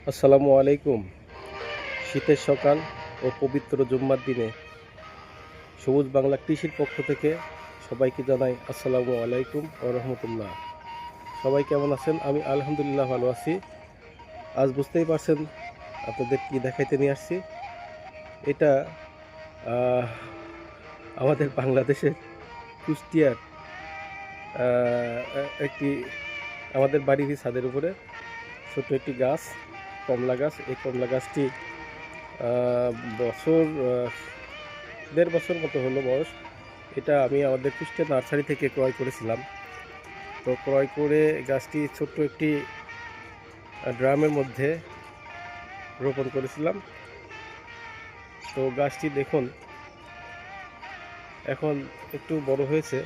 আসসালামু আলাইকুম। শীতের সকাল ও পবিত্র জুম্মার দিনে সবুজ বাংলা কৃষির পক্ষ থেকে সবাইকে জানাই আসসালামু আলাইকুম ওয়া রাহমাতুল্লাহ। সবাই কেমন আছেন? আমি আলহামদুলিল্লাহ ভালো আছি। আজ বুঝতেই পারছেন আপনাদের কি দেখাইতে নিয়ে আসছি। এটা আহ, আমাদের বাংলাদেশের কুষ্টিয়ার একটি আমাদের বাড়িরই ছাদের উপরে ছোট্ট একটি গাছ, কমলা গাছ। এই কমলা গাছটি আহ, বছর 1.5 বছর মতো হলো বয়স। এটা আমি আমাদের কুষ্টিয়া নার্সারি থেকে ক্রয় করেছিলাম। তো ক্রয় করে গাছটি ছোট্ট একটি ড্রামের মধ্যে রোপণ করেছিলাম। তো গাছটি দেখুন এখন একটু বড় হয়েছে।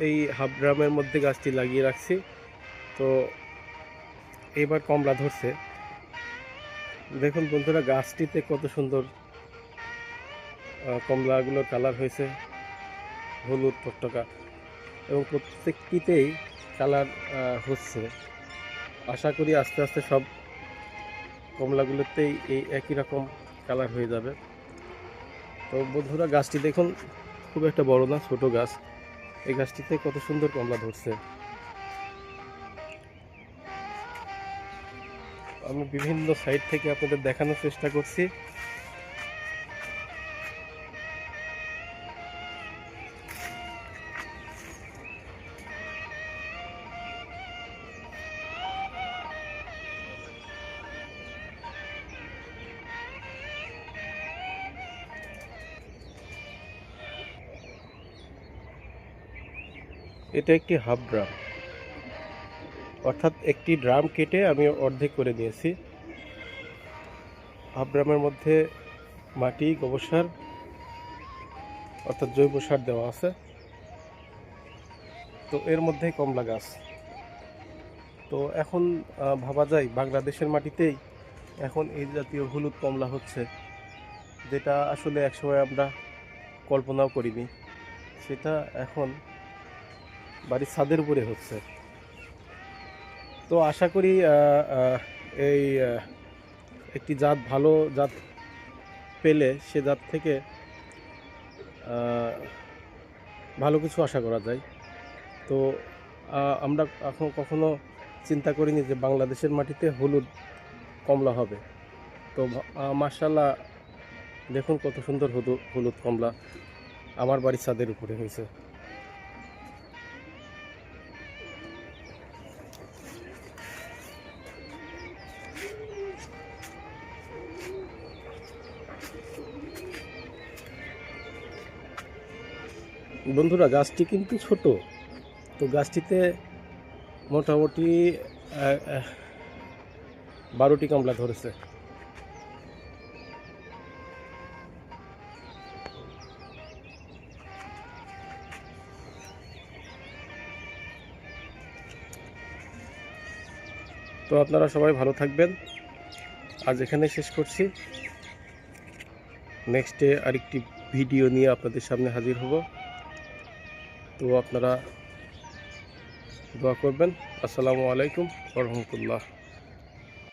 এই হাফ ড্রামের মধ্যে গাছটি লাগিয়ে রাখছি। তো এবার কমলা ধরছে। দেখুন বন্ধুরা, গাছটিতে কত সুন্দর কমলাগুলোর কালার হয়েছে, হলুদ টকটকা, এবং প্রত্যেকটিতেই কালার হচ্ছে। আশা করি আস্তে আস্তে সব কমলাগুলোতেই এই একই রকম কালার হয়ে যাবে। তো বন্ধুরা, গাছটি দেখুন খুব একটা বড় না, ছোট গাছ। এই গাছটিতে কত সুন্দর কমলা ধরছে। আমি বিভিন্ন সাইড থেকে আপনাদের দেখানোর চেষ্টা করছি। এটা একটি হাফ ড্রাম, অর্থাৎ একটি ড্রাম কেটে আমি অর্ধেক করে নিয়েছি। হাফ ড্রামের মধ্যে মাটি, গোবর সার অর্থাৎ জৈব সার দেওয়া আছে। তো এর মধ্যেই কমলা গাছ। তো এখন ভাবা যায় বাংলাদেশের মাটিতেই এখন এই জাতীয় হলুদ কমলা হচ্ছে, যেটা আসলে একসময় আমরা কল্পনাও করিনি। সেটা এখন বাড়ির ছাদের উপরে হচ্ছে। তো আশা করি এই একটি জাত, ভালো জাত পেলে সে জাত থেকে ভালো কিছু আশা করা যায়। তো আমরা এখন কখনো চিন্তা করিনি যে বাংলাদেশের মাটিতে হলুদ কমলা হবে। তো মাশাআল্লাহ, দেখুন কত সুন্দর হলুদ কমলা আমার বাড়ির ছাদের উপরে হয়েছে। বন্ধুরা, গাছটি কিন্তু ছোট। তো গাছটিতে মোটামুটি 12টি কমলা ধরেছে। তো আপনারা সবাই ভালো থাকবেন। আজ এখানে শেষ করছি। নেক্সটে আরেকটি ভিডিও নিয়ে আপনাদের সামনে হাজির হব। তো আপনারা দোয়া করবেন। আসসালামু আলাইকুম ওয়া রাহমাতুল্লাহ।